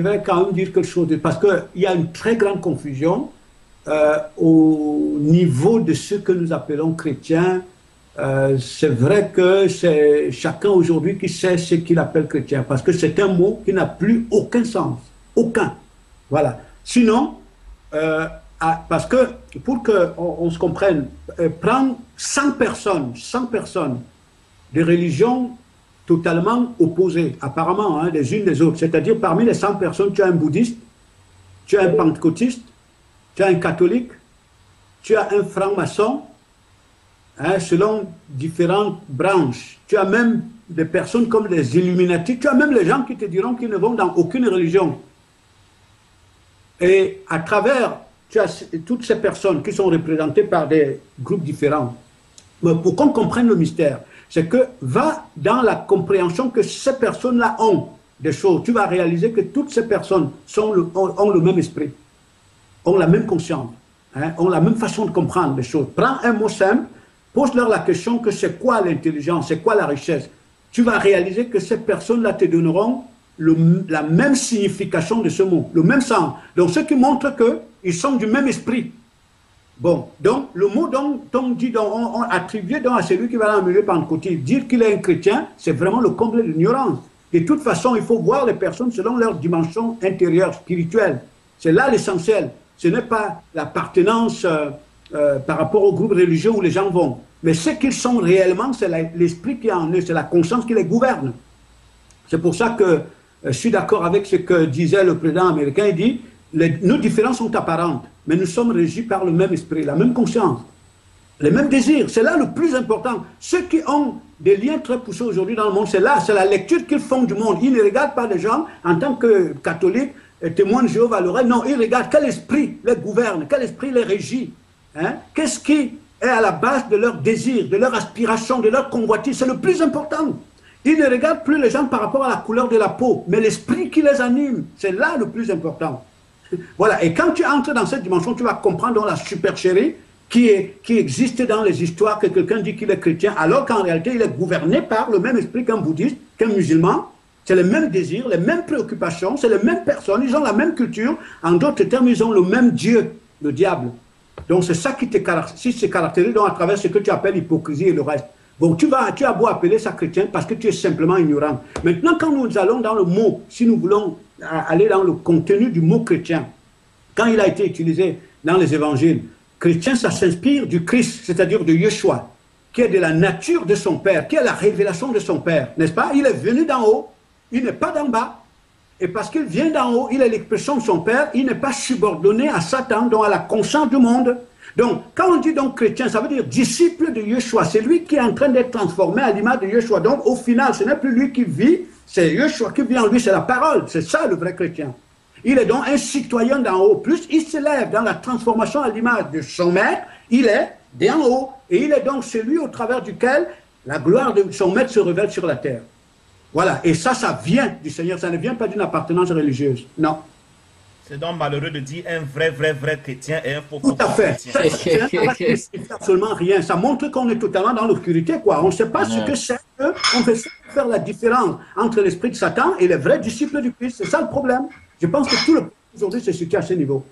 vais quand même dire quelque chose, parce qu'il y a une très grande confusion au niveau de ce que nous appelons chrétiens. C'est vrai que c'est chacun aujourd'hui qui sait ce qu'il appelle chrétien, parce que c'est un mot qui n'a plus aucun sens. Aucun. Voilà. Sinon, parce que pour qu'on on se comprenne, prendre 100 personnes de religions totalement opposées, apparemment, hein, les unes des autres. C'est-à-dire, parmi les 100 personnes, tu as un bouddhiste, tu as un pentecôtiste, tu as un catholique, tu as un franc-maçon, hein, selon différentes branches. Tu as même des personnes comme les Illuminati, tu as même les gens qui te diront qu'ils ne vont dans aucune religion. Et à travers, tu as toutes ces personnes qui sont représentées par des groupes différents. Mais pour qu'on comprenne le mystère, c'est que va dans la compréhension que ces personnes-là ont des choses. Tu vas réaliser que toutes ces personnes ont le même esprit, ont la même conscience, hein, ont la même façon de comprendre les choses. Prends un mot simple, pose-leur la question que c'est quoi l'intelligence, c'est quoi la richesse. Tu vas réaliser que ces personnes-là te donneront la même signification de ce mot, le même sens. Donc, ce qui montre qu'ils sont du même esprit. Bon, donc, le mot dont on dit, on attribue à celui qui va dans le milieu pentecôtiste, dire qu'il est un chrétien, c'est vraiment le comble de l'ignorance. De toute façon, il faut voir les personnes selon leur dimension intérieure, spirituelle. C'est là l'essentiel. Ce n'est pas l'appartenance par rapport au groupe religieux où les gens vont. Mais ce qu'ils sont réellement, c'est l'esprit qui est en eux, c'est la conscience qui les gouverne. C'est pour ça que je suis d'accord avec ce que disait le président américain. Il dit, nos différences sont apparentes, mais nous sommes régis par le même esprit, la même conscience, les mêmes désirs. C'est là le plus important. Ceux qui ont des liens très poussés aujourd'hui dans le monde, c'est là, c'est la lecture qu'ils font du monde. Ils ne regardent pas les gens en tant que catholiques, témoins de Jéhovah. Non, ils regardent quel esprit les gouverne, quel esprit les régit. Hein? Qu'est-ce qui est à la base de leurs désirs, de leur aspiration, de leur convoitise. C'est le plus important. Ils ne regardent plus les gens par rapport à la couleur de la peau, mais l'esprit qui les anime. C'est là le plus important. Voilà, et quand tu entres dans cette dimension, tu vas comprendre la supercherie qui existe dans les histoires que quelqu'un dit qu'il est chrétien, alors qu'en réalité, il est gouverné par le même esprit qu'un bouddhiste, qu'un musulman. C'est les mêmes désirs, les mêmes préoccupations, c'est les mêmes personnes, ils ont la même culture. En d'autres termes, ils ont le même Dieu, le diable. Donc c'est ça qui se caractérise donc, à travers ce que tu appelles l'hypocrisie et le reste. Bon, tu as beau appeler ça chrétien parce que tu es simplement ignorant. Maintenant, quand nous allons dans le mot, si nous voulons aller dans le contenu du mot chrétien, quand il a été utilisé dans les évangiles, chrétien, ça s'inspire du Christ, c'est-à-dire de Yeshua, qui est de la nature de son Père, qui est la révélation de son Père, n'est-ce pas? Il est venu d'en haut, il n'est pas d'en bas. Et parce qu'il vient d'en haut, il est l'expression de son Père, il n'est pas subordonné à Satan, donc à la conscience du monde. Donc, quand on dit donc chrétien, ça veut dire disciple de Yeshua. C'est lui qui est en train d'être transformé à l'image de Yeshua. Donc, au final, ce n'est plus lui qui vit, c'est Yeshua qui vit en lui, c'est la parole. C'est ça le vrai chrétien. Il est donc un citoyen d'en haut. Plus il s'élève dans la transformation à l'image de son maître, il est d'en haut. Et il est donc celui au travers duquel la gloire de son maître se révèle sur la terre. Voilà. Et ça vient du Seigneur. Ça ne vient pas d'une appartenance religieuse. Non. C'est donc malheureux de dire un vrai chrétien et un faux chrétien. Tout à fait. Chrétien. Ça ne signifie absolument rien. Ça montre qu'on est totalement dans l'obscurité, quoi. On ne sait pas ce que c'est. On peut faire la différence entre l'esprit de Satan et les vrais disciples du Christ. C'est ça le problème. Je pense que tout le monde aujourd'hui se situe à ce niveau.